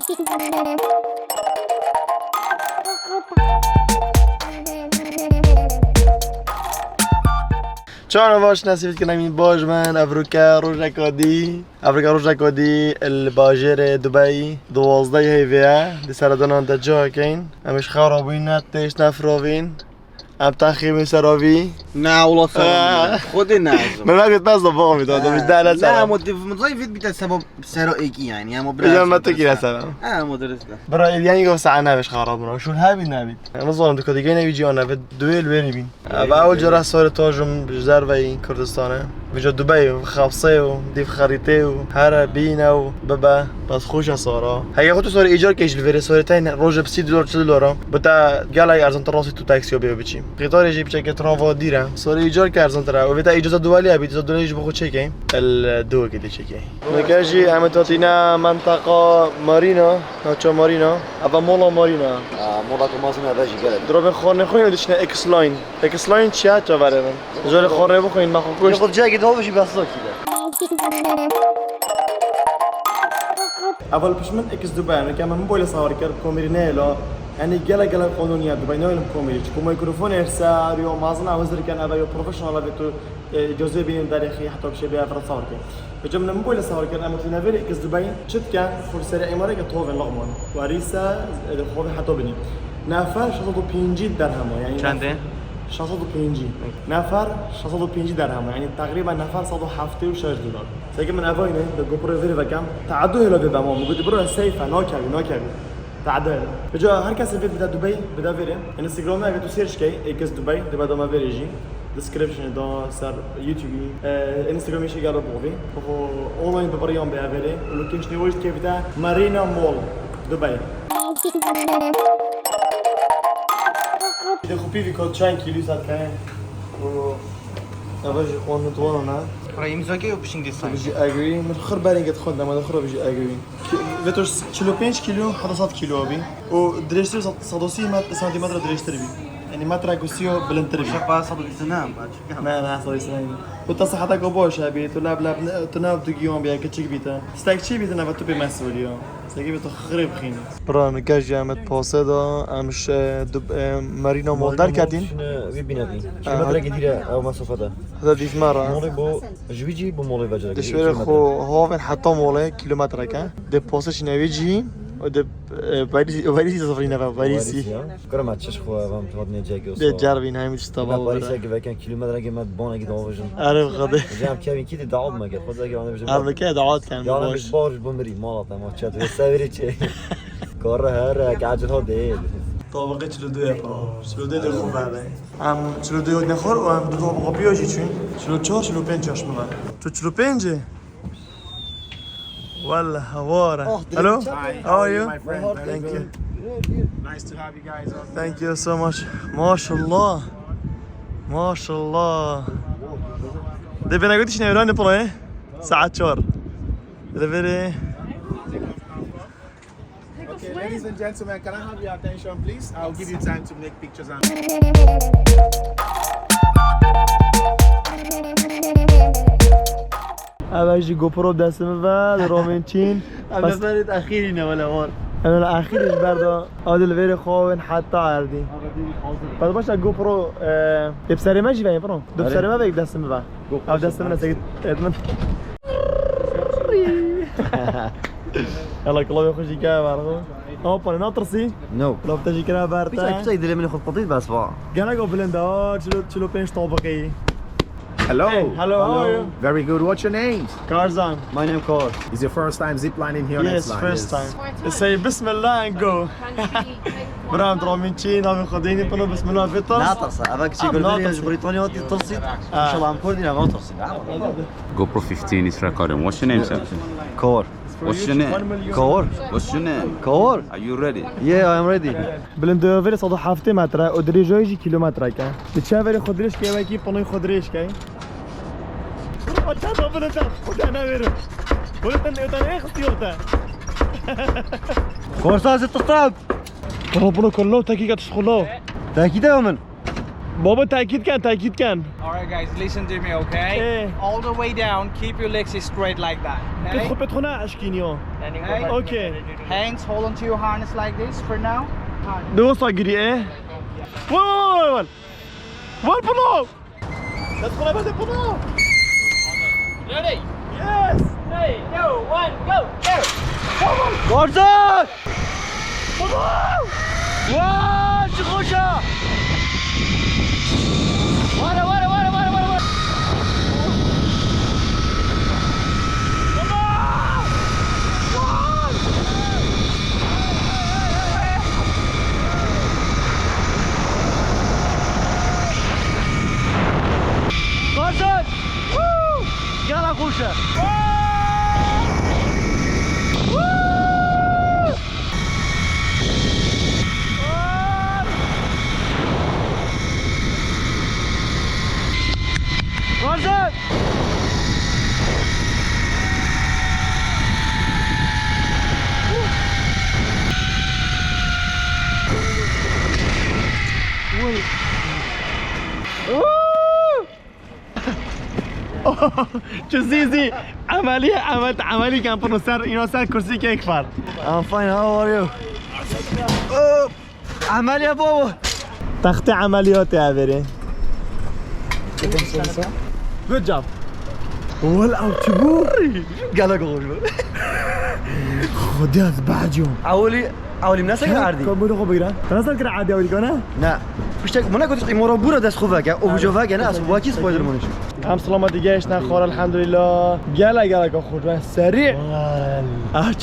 چون باش نصیبت کنم این باج من افریقا روژا کادی الباجر دبی 12 هیویه دی سردانان دا جا کن همش خرابین نتش نفراوین ام تخیمی سراوی نه والله سلام خودی نه من نگید بس دفاع میدادم مش ده لا سلام مضيفت بيتا سبب سرائكي يعني هم اذا ما تكي سلام مدرس ده برا يعني قف ساعة نبش خرابنا شو هابي نبي انا ظن دكتور دیگه نبیجی آن نبی دویل بینیم با اول جرا سال تاجم بجدار و این کردستانه بجا دبی و خاصه و دیف خریطه و هر بینا و بابا بس خوش صارا هي خودت صار ایجار کیش الفيري صورتين روج ب 30 دلار 40 دلار بتا قال ارزان تراسی تو تاکسی بیا بچیم قطار يجيب شكل ترانفا ديره صار ايجار كارزان ترى وبتا اجازه دوليه ابي اجازه دوليه بخو تشيكين الدو كده تشيكين نكاجي عم تعطينا منطقه مارينا ناتشو مارينا ابا مولا مارينا مولا كمازنا باجي قال ضرب خورن خوين دشنا اكس لاين چيا جوارن جول خورن بخوين ما خوش ياخذ جاكيت هو باش يبصق كده اول بشمن اكس دبي انا كمان موبايل صور كر كوميرينيلو يعني جلا قانونية دبي نويل كوميري كم ميكروفون ارسال يوم مازنا وزر كان ابا يو بروفيشنال بتو جزء بين تاريخي حتى بشبيه افراد صور كان بجمنا موبايل صور كان اما تنا فيري اكس دبي شت كان فرصه امارات توفن لغمون واريسا خوف حتى بني نفر 650 درهم يعني چنده 650 نفر 650 درهم يعني تقريبا نفر 176 دلار سيجي من افاينه جو برو فيري فكام تعدوا هلا ببا مو قلت برو سيفا نوكا تعدل بجا هر کسی بده دبی بده وره اینستاگرام اگه تو سرچ کی اکس دبی دبا دما وریجی description دا سر یوتیوب اینستاگرامی شی گالو بوفی و اونلاین ببریام به اوله لوکیشن وایس کی بده مارینا مول دبی ده خوبی وی کد چند کیلو ساعت کنه و نباش خوان نتوانا راي مزاجي وبشين ديزاين بيجي اجري من خر بالين قد خدنا ما دخل بيجي اجري فيتوش كيلو 5 كيلو حدثات كيلو ابي ودريشتر صدوسي ما سنتيمتر دريشتر بي يعني ما تراكوسيو بلنتر بي شقا صدق سنام لا صدق سنين وتصحتك وبوش ابي تلعب لعب تناف دقيقه بيا كتشيك بيتا ستاك تشي بيتا نبتو بمسؤوليه سيجي بيتو خريب خيني بران كاج جامد باسدا امش مارينا مولدار كاتين ببينادي شو مدرك ديره او مسافه ده هذا ديف مره مولي بو جويجي بو مولي فجر دشوير خو هوفن حتى مولي كيلومتر كان دي بوسش نويجي ودب باريسي صفرين باريسي كرمات شش خو فهم تودني جاكي ده جاربين هاي مش طبعا باريسي كان كيلومتر كان بون اكيد هو فيجن عارف غدا جام كيفين كده دعوت ما قال خذ انا بجيب عارف كده عاد كان يا مش بارج بمري مالط ما تشات بسافري شيء كره هر قاعد هو ده طابقه چلو دو چلو دو خوب بعد ام چلو دو نخور و ام دو طابقه بیاجی چون چلو 4 چلو 5 اش من تو چلو 5 والله هواره hello how are you thank you Nice to have you guys on. thank you so much ما شاء الله ده بنا قلتش نيران بره ساعه 4 ده بره Okay, ladies and gentlemen, can I have your attention, please? I'll give you time to make pictures and. اواجي جو برو دستم و رومنچین اما فرد اخيرنا ولا ور انا الاخير ايش برضه عادل فيري خوين حتى عردي بعد باش جو برو بسري ماشي باين برو بسري ما بيك دستم و او دستم انا سكت ادمن يلا كلو يخش كا برضه اوبا ناطرسي نو لو بتجي كده بارتا بس يدري من ياخذ قطيط بس بقى قال جو بلندا چلو 5 طابقي Hello. Hey, hello, how are you? Very good. What's your names? Karzan. My name Kor. Is your first time ziplining here on Yes, X-Line? first time. Say Bismillah and go. برام رومنچين هم خديني بنو بسم الله فيتر. لا ترسل ابغاك شي يقول لي بريطانيا ودي ترسل ان شاء الله عم كردي ما ترسل GoPro 15 is recording. What's your name, sir? Kor. What's your name? Kor. What's your name? Kor. Are you ready? Yeah, I am ready. بلند فيري صدو حافته متر ودريجو يجي كيلومتر كان. بتشافري خدريش كي باكي بنو خدريش كاي. وتشافر بلند خدنا ويرو. قلت ايه اختيارته. كورساز التصاب. بنو كله تاكي تشخلو. تاكيد يا من بابا تأكيد كان Alright guys, listen to me, okay? Eh. All the way down, keep your legs straight like that. Okay? بتخونا اشكينيو Okay. اوكي Hands hold onto your harness like this for now. دوسا قري ايه وين بنو ندخل ابدا بنو Ready? يس 3, 2, 1, go! Go! جورجان بنو واو شخوشة ورا جورجان يلا خوشة جورجان شو زيزي عملي كان بنو سر كرسي كيك فار I'm fine, how are you? عمل يا بابا. تختي عمليات يا بري جود جاب ولا اوتبوري قالك غوش. خديها بعد يوم عولي من ناسك عادي. كم بده خبيرة تنزل كده عادي اولي كنا نه. مشتاق منا كنت مورا بورا دست خوفك او بجوفك انا اسو واكي سبايدر مانش. هم سلامة دیگهش نخور الحمد لله گله خود و سریع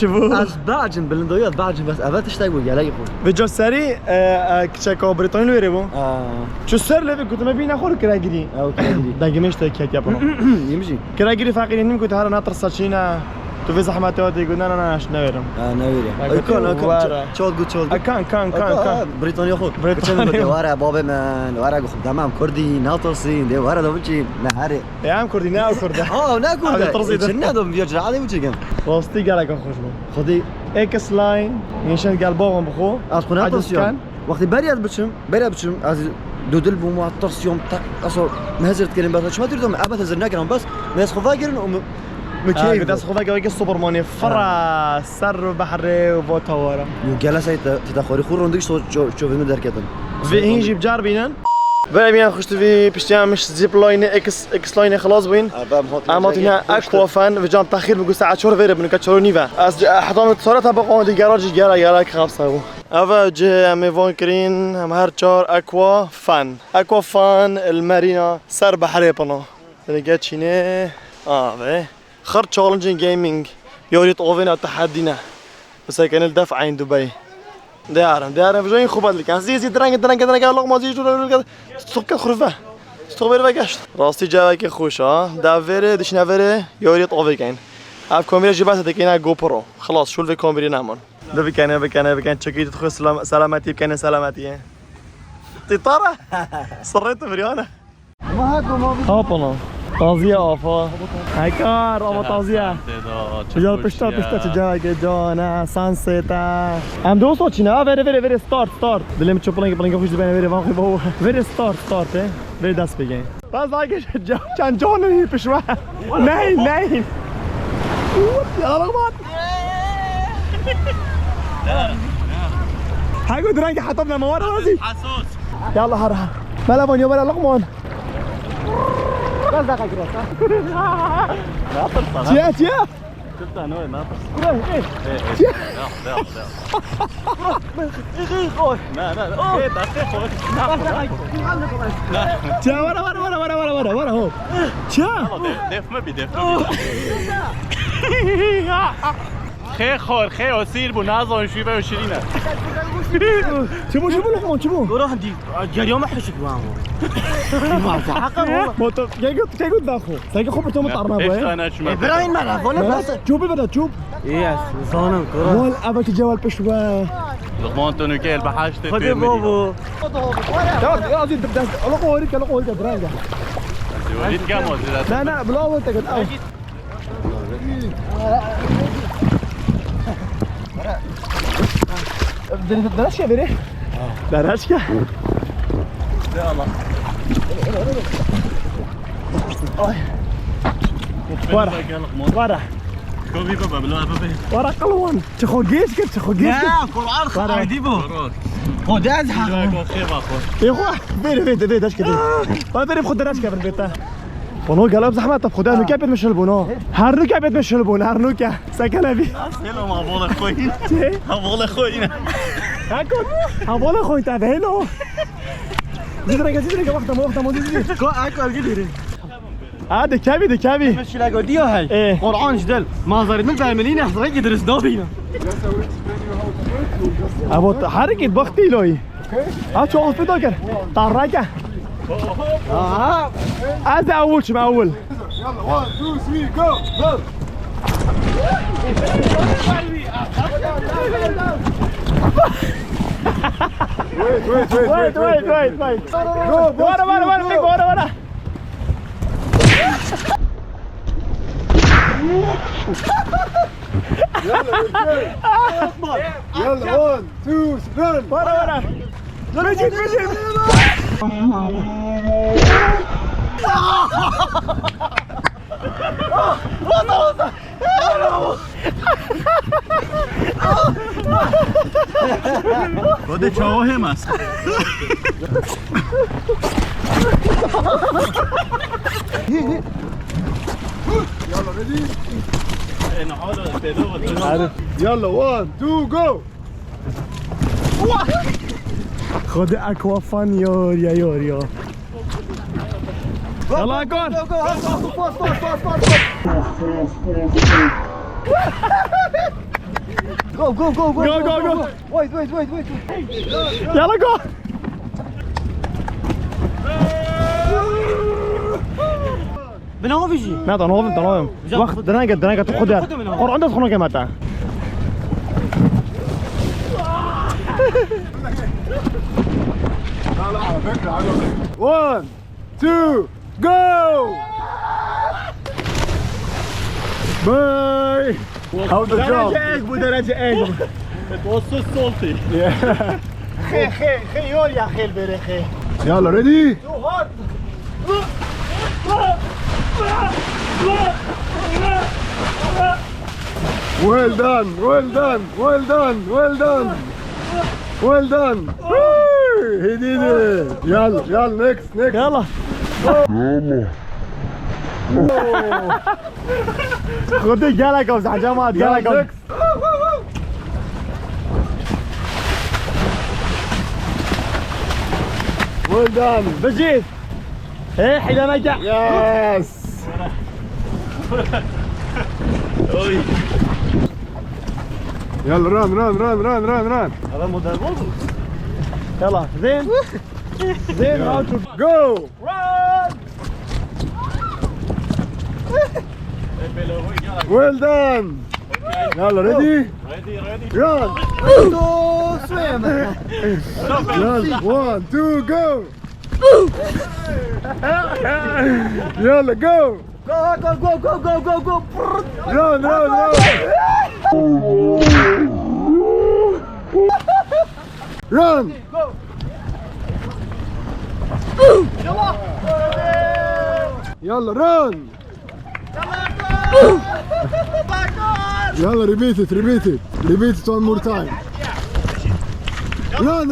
شوفوا از بعجن بلندويات بعجن بس ابد تشتاق ويا خود. بجو سریع کچکا بریتانی لویره بو شو سر لبی كنت ما بينا خور كراجري اوكي. دقي مش تكيت يا بنو يمشي. كراجري فاقرين نيم كنت هذا ناطر ساتشينا تو في زحمة تودي يقولنا انا اش نويرم نويري. اكون شوت جود كان بريطانيا خود. بريطانيا وارا بابا من وارا خود تمام كردي ناطرسين دي وارا دوبشي نهاري. يا عم كردي نا كرده ناكل. شنو دوم بيرجع عادي وجهكم. وسطي قالك خوش بو خدي اكس لاين ينشن قلبهم بخو اكون ناطرسيون. وقتی بریاد بچم از دودل بوم و ترسیوم تا اصلا مهزرت کردیم بس شما تردم ابد هزر نکردم بس ناس خواه گرن و مكيف بس خذك ويك السوبرماني فرا سر بحري وفوتورا وجلس تدخوري خور روندك شو فيلم دركتن في يجيب جاربينا بقى بيان خشت في بشتيان مش زيب لاين اكس لاين خلاص وين عملتنا اكوا فان في جام تاخير بقول ساعات شهور فيرب انك تشورو نيفا از حضانه صورتها بقوا دي جراج يلا خمسه افا جي امي فون كرين ام هار تشور اكوا فان المارينا سر بحري بنا لقيت شيني به خر تشالنجين جيمنج يوريت اوفن التحدينا بس كان الدفع عين دبي دارم جايين خوبات اللي كان زي درانك الله ما زي جور سكر خرفه استغفر بقاش راستي جاك خوش دافيري ديش نافيري يوريت اوفن كاين اف كاميرا جبات دكينا جو برو خلاص شو في كاميرا نامون ده بكان تشكيت تدخل سلامتي بكان سلامتي طيطاره صريت مريانه ما هاكو ما هوبنا طازية آفا هكار آفا طازية چجا پشتا چجا جانا سانسیتا هم دو سو چینا وری ستارت دلیم چپلنگ خوش بینه وری وان خوی بابا وری ستارت وری دست بگین باز آگه چند جانه پشوا نه یالا لغمات هاگو درنگ حطبنا موار هازی يلا هرها ملا بون يوم لقمون رزقك راسا ناطر تيا شفت انا ناطر ايه اخي خوش لا ايه بس خوش تيا ورا هو تيا دف ما بيدف خي خور خي وسيل بو نازون شوي بو شيرينا شوفوا لقمون شوفوا روح عندي جريو ما حشك وامو ما تعقل والله موتو كي قلت داخو سايق خو بتوم طارنا ايش بوي انا شو ابراهيم ما عرفونا بس شوفي بدا تشوف يس زانم كره مول ابك جوال بشوا لغمان تونوكيل بحاجتي خذي بابو يا عزيز تبدا لقوريك برانجا وليد كامو لا بلا انت قد او دراشكا بري دراشكا يلا ورا ورا كوبي بابا بلا بابا ورا قلوان تخو جيش كنت تخو جيش قرآن خايديبو خد ازحف يا اخويا بيت اش كده ما بيري بخد راش كبر بيتا ونو قلب زحمه طب خدها نوكا بيت مش البونو هرنوكا بيت مش البون هرنوكا سكن بي هلو ما بقول اخوي بقول اخوي هاكل هبول اخوي تابعينه زيد واحده مو زيد اكل قدري هذا كابي مش لا قديو هاي ايه قرآن جدل ما زارد من فاهمين احضر يدرس دوبينا ابو حركه بختي لوي شوف في دوكر طرقه هذا اول شو اول يلا 1 2 3 جو جو wait ورا يلا 1 2 رن ورا بيجي خود چاوهم است يلا ريدي این حالا تلو يلا 1 2 جو خد اكوافان يا يلا كون go wait يلا كون بنو فيجي ما تنوم وقت دناقة تاخدها قرآن ده تخونك متى 1 2 جو باي How the job درجة ايش Het was zo salty. خي يور يا خي البري خي يلا ريدي Well done, well done, well done, well done, well done. Woo! He did it. يلا next. يلا خدي جالك اوزع جماعة جالك Well done. بجيت ايه حين نجح Yes. يلا run. هذا مدرب يلا زين هاو تو Go. Well done. يلا ready. Run. يلا 1 2 go. يلا go. go Run. Run. يلا run. يلا repeat it one more time. Run.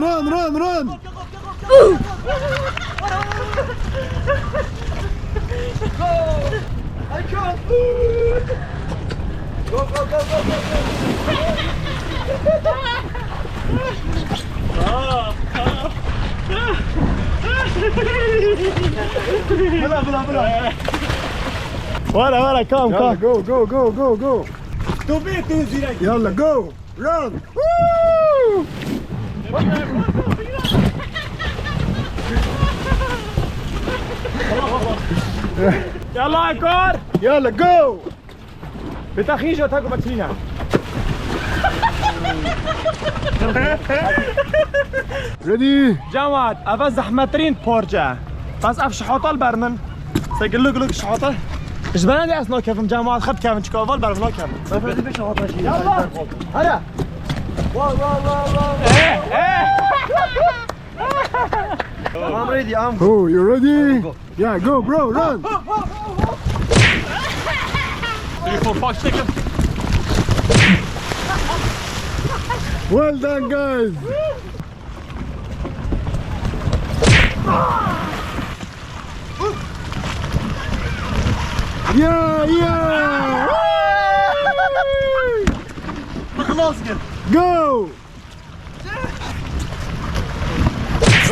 ولا كام يلا go. يلا go. Run. Woo! يلا كور يلا go. بتخيشة تاكو باتشينا Ready. جماعة افزح مترين بورجا بس اف شحوطة البرمن سيقول لك شحوطة ايش بنادي اسنو كيفن جماعة خد كيفن شكوفل برمنو كيفن يلا هلا واو I'm ready. I'm Oh, you ready? Yeah, go, bro, run. 3, 4, 5 seconds. Well done, guys. Yeah, yeah. Go.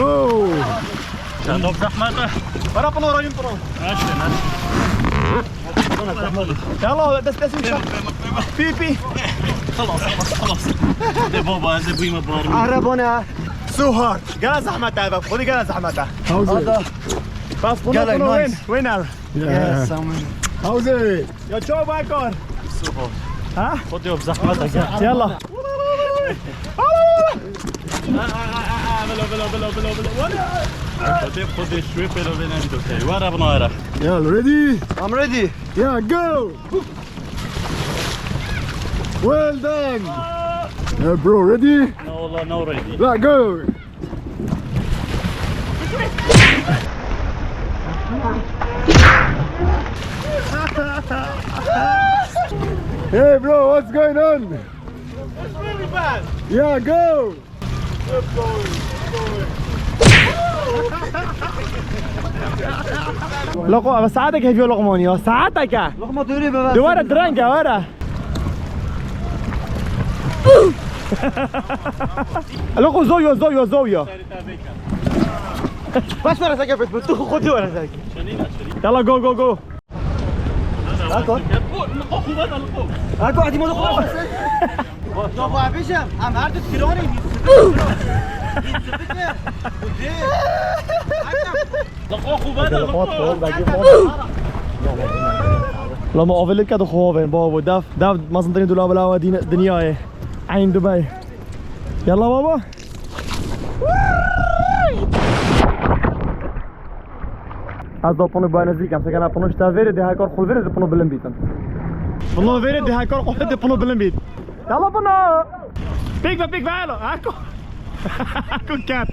Oh. شباب زحمته. ورا بنو رايم بنو. ماشي ماشي. يلا دس بي خلاص خلاص خلاص. ده بابا هذا بوي مبارم. عربنا. سو هارد قال زحمته يا باب خذي قال زحمته How's it? بس بنو قال بنو وين nice. وينر Yeah. How's it? يا جو باكور ها خذي بزحمتك. يلا خذي شوي بلو بين عندك. ورا بنارة. Yeah, ready? I'm ready. Yeah, go. Well done. Yeah, bro, ready? No والله no ready. Yeah, go. Hey, bro, what's going on? It's really bad. Yeah, go. لقوا بس ساعتك هيفيو لقموني ساعتك لقمة دوري بس. دوارة درانكا ورا لقوا زويو بس ورا ساكت بتدخل خدي ورا ساكت يلا جو أخو بدل أخو. أكو عندي موضوع خلاص. شوف عبيشة عم عرض كيلوني. أخو بدل أخو. لما أوفلت كده خوفين بابا داف ما صنطرين دولاب لا دنياي عين دبي يلا بابا هذا بونو بانزي كم سكنا بونو شتافير ده هاكور خلفير ده بونو بلمبيتن بونو فير ده هاكور خلفير ده بونو بلمبيت يلا بونو بيك فعلو هاكو كات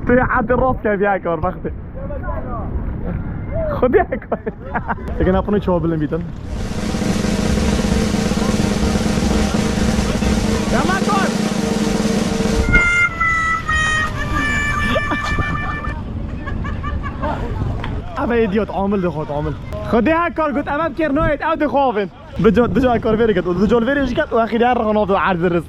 في حد الراس كيف ياكور بختي خذ ياكور سكنا بونو شو بلمبيتن يا ماكور أبا إيديوت عامل دخوت عامل خدي هاكور قلت أمام كيرنويت أو دخوفن بجو هاكور فيري قلت بجو الفيري جكت وأخي دار رغنوضو عرض الرزق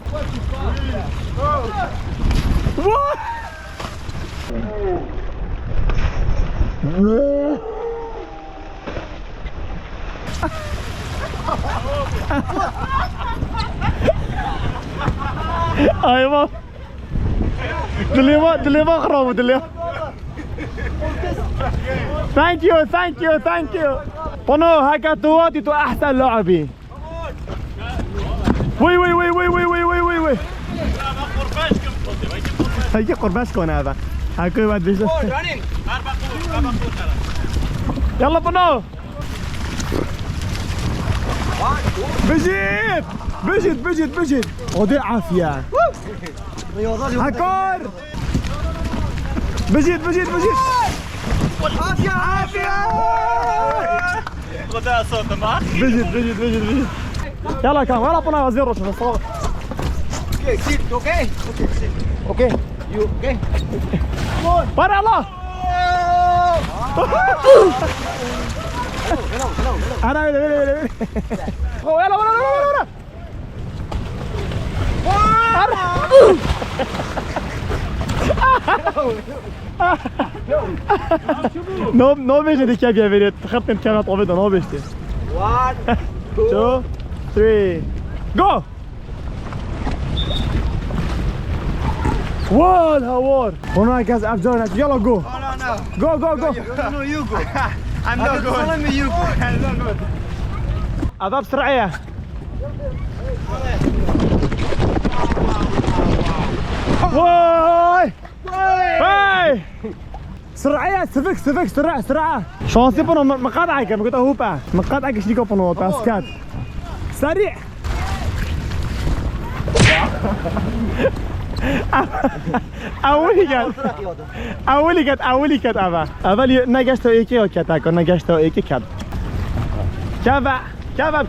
أيوة دلي ما خرابو دلي ثانك يو بونو هكا تواتي تو احسن لاعبي وي هيك قرباش كون هذا هاكو بعد بيش يلا بونو بجيت ودي عافية هاكور بجيت عافية خذها صوت معك. بجد يلا كان ولا بنا وزير روش اوكي يو اوكي بارا الله انا يلا نو بيجي دي كيف يا فيريت خطن كانت طوبيده نو بيجي 1 2 3 جو وال هوار هناك جاز افجرنا يلا جو جو No, you go. I'm not going Follow me, you go. أضرب سرعية واي واي سرعية سفك سرعة شانسي بنو مقاطعك كم قلت هوبا مقاطعك ايش ديكو بنو تاسكات سريع اولی کت اولی نگشت و ایکی ها کت اکن نگشت و ایکی کت کباب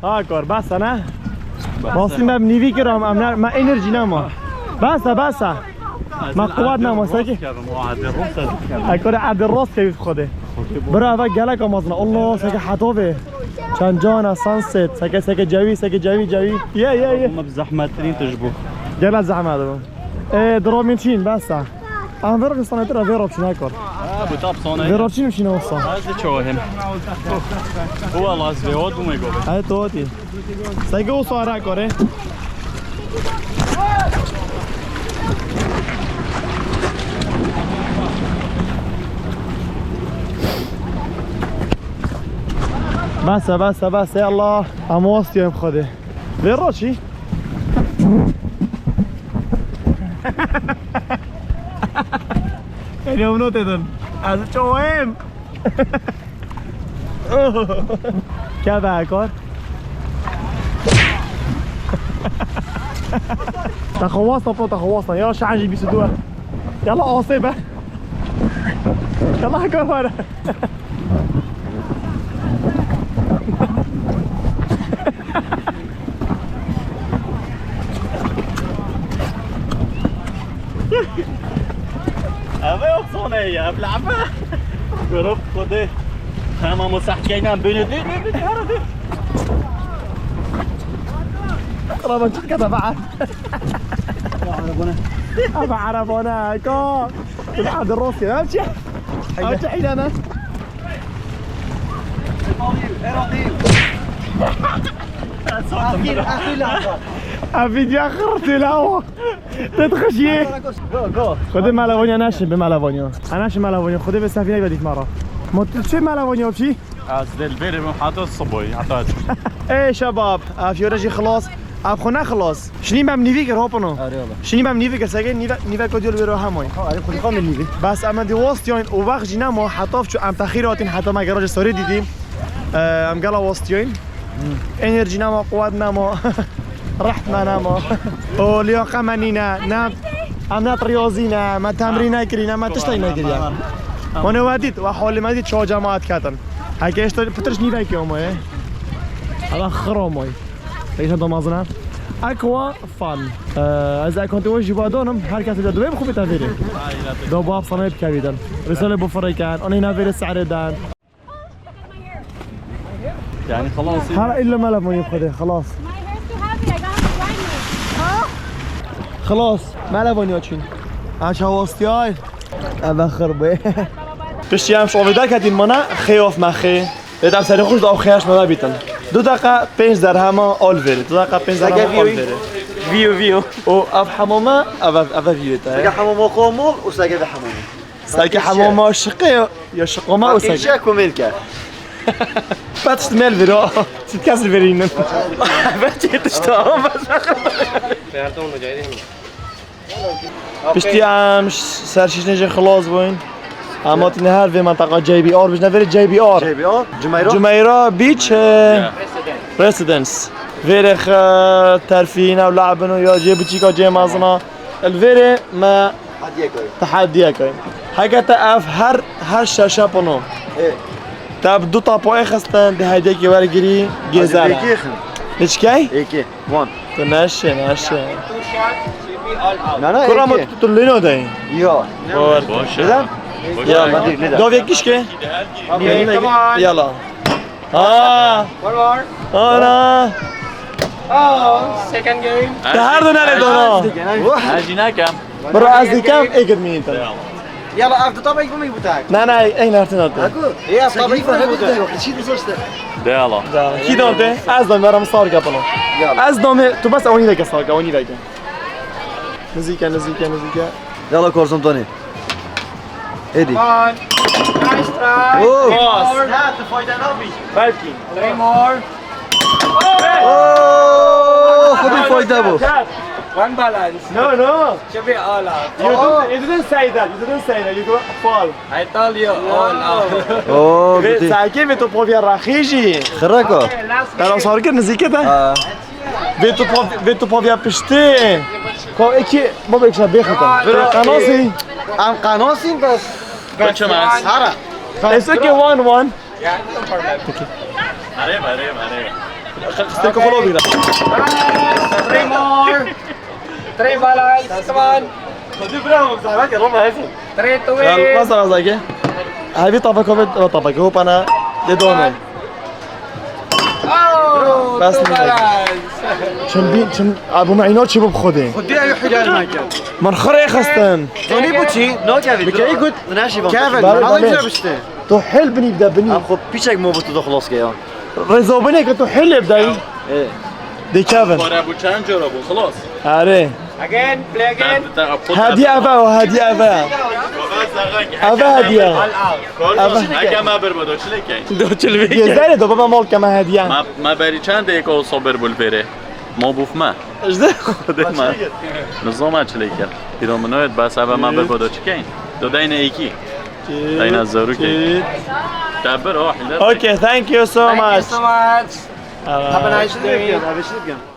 ها کار بس نه واسیم بب نیوی کرم ما انرژی نما بس ما قوت نما ساکی اکر عبد الراس کیف خوده برا اول گلک آمازنا الله ساکی حطابه چند جانا سانست ساکی جوی یا ما بزحمة ترين تجبو گل زحمت دارم درامین چین بس ام ورق صنعتر ويراب شنو هكر ابو تاب صوني ويراب شنو وصل هذا شو هم هو لاس فيود وما يقول هاي توتي سايقو صار هكر بس يلا اموست يوم خده ويراشي اليوم نوتدن از چوهم كيف هاكر تخواصنا يلا شعجي بيسدوها يلا عاصبه يلا هاكر ورا هذا صوني يا بلعبه قرب خده هم مسحكينا بندي هردي قرابة كذا بعد أبا عربونا كا بعد الروسي أمشي حيل أنا أفيدي أخرت الهوا تتخشي خذي مالافونيا ناشم بمالافونيا أناشم مالافونيا خذي بالسفينة بديت مرة ما تشي مالافونيا وبشي از دل بریم حتی الصبح حتی ايه شباب فيورجي خلاص ابخونه خلاص شنی بم نیوی کر هاپنو آره والا شنی بم نیوی کر سگه نیوی کدیول برو همای آره خودی خام نیوی بس اما دی واستیون او وقت جینا ما حتاف چو ام تخیراتین حتی ما گراج ساری دیدیم ام گلا واستیون انرژی نما قوت نما رحت ما نما او لیاقه منینا نه ام نت ریاضی نه ما تمرین نکرین ما تشتای نکریم ما نودید و حال ما دید چه جماعت کردن اگه اشتای پترش نیوی که امای هذا خرامای ايش هذا مازنا اكوا فان اذا كنت وجه بادونم هر کس دوی بخو بتافيري دو باب صنايب كبيدن رساله بفريكان انا هنا فير السعر دان يعني خلاص هلا الا ما لم يخده خلاص خلاص ما لبوني وچين اش هواستياي ابخر به بشيام شو ودا كدين منا خيوف مخي بدم سری خوش داو خیاش ما بیتن 2 دقیقه 5 درهم آل وره 2 دقیقه 5 درهم آل وره فيو او اف حمامه اف ویو تا ساقي حمام قومول وساقي حمام ساقي حمامه شقه یا شقمه او ساقي شاكو ملكه باتش مل ویرو تتكسر ویرینن بچه تشتام بشتي عم سرشيش نجي خلاص بوين اما تنهار في منطقة جي بي ار بجنا فيري جي بي ار جميرة بيتش ريسيدنس فيرخ ترفينا ولعبنا يا جي بتشيكا جي مازنا الفيري ما تحديا كاين هكا تقف هر شاشة بونو تاب دو طابو اخستن ده هيديكي ورقري جيزالا ليش كاي؟ ايكي 1 تناشي انا كرة ما تطلينو داي يا باشه يلا دو يكيش كي يلا انا Second game. تهاردنا لدونا هاجينا كم برو ازدي كم اقد مين انت يلا افضل طبعا يقوم يبوتاك نا اين هرتنا انت يا طبعا يبوتاك شيء بزوجته يلا كي دونت از دون برام صار قبل از دون تو بس اوني لك صار اوني لك مزيكا يلا كورسون توني ادي One. Nice try. اوه هات فايده نبي بالكي 3 more. اوه خذ الفايده ابو One balance. No, no. Should be all out. You didn't say that. You didn't say that. You go fall. I told you all out. اوه قلت ساكن في تو بوفيا راخيجي. خراكو انا صار كده نزيكته. في تو بوفيا بشتي. كو اكي ما بيكش بيخته. قناصي. عم قناصين بس Koçum az. هرا It's okay 1-1. Arriba, arriba, arriba. استيكو فولو بينا. 3 more. 3 balance. Come on. خدي برافو بصراحة يا رب هيفو. 3 to يلا ما win. صار زيك. هاي طبقة هو انا دوني. Oh, Best 2 thing I balance. شن ابو معينات شباب خدي. خدي اي حجار مايكل من خري خستن. زوني بوتشي نو كافي بكي قلت ناشي كافي بله، هذا بله. مش بشتي تو حل بني بدا بني. خب بيشك مو بتو خلاص كيا رضا بني كنتو حل بداي. ايه دي كافن. Bara bu çan çorabı, خلاص. اره. Again, play again. هدية أبا وهدية أبا. أبا هدية. Aga ma berbado çilekey. يزداني دو بابا مول كما هدية. Ma beri çan deyik olsa berbulvere. ما بوفما اجده. ما نظام çilekey. İro mnoyet bas ava ma berbado çikeyn. Do dayna iki. Dayna zoru ki. Taber oh. Okay, thank you so Thank you much. so much. Have a nice day. هذا شنو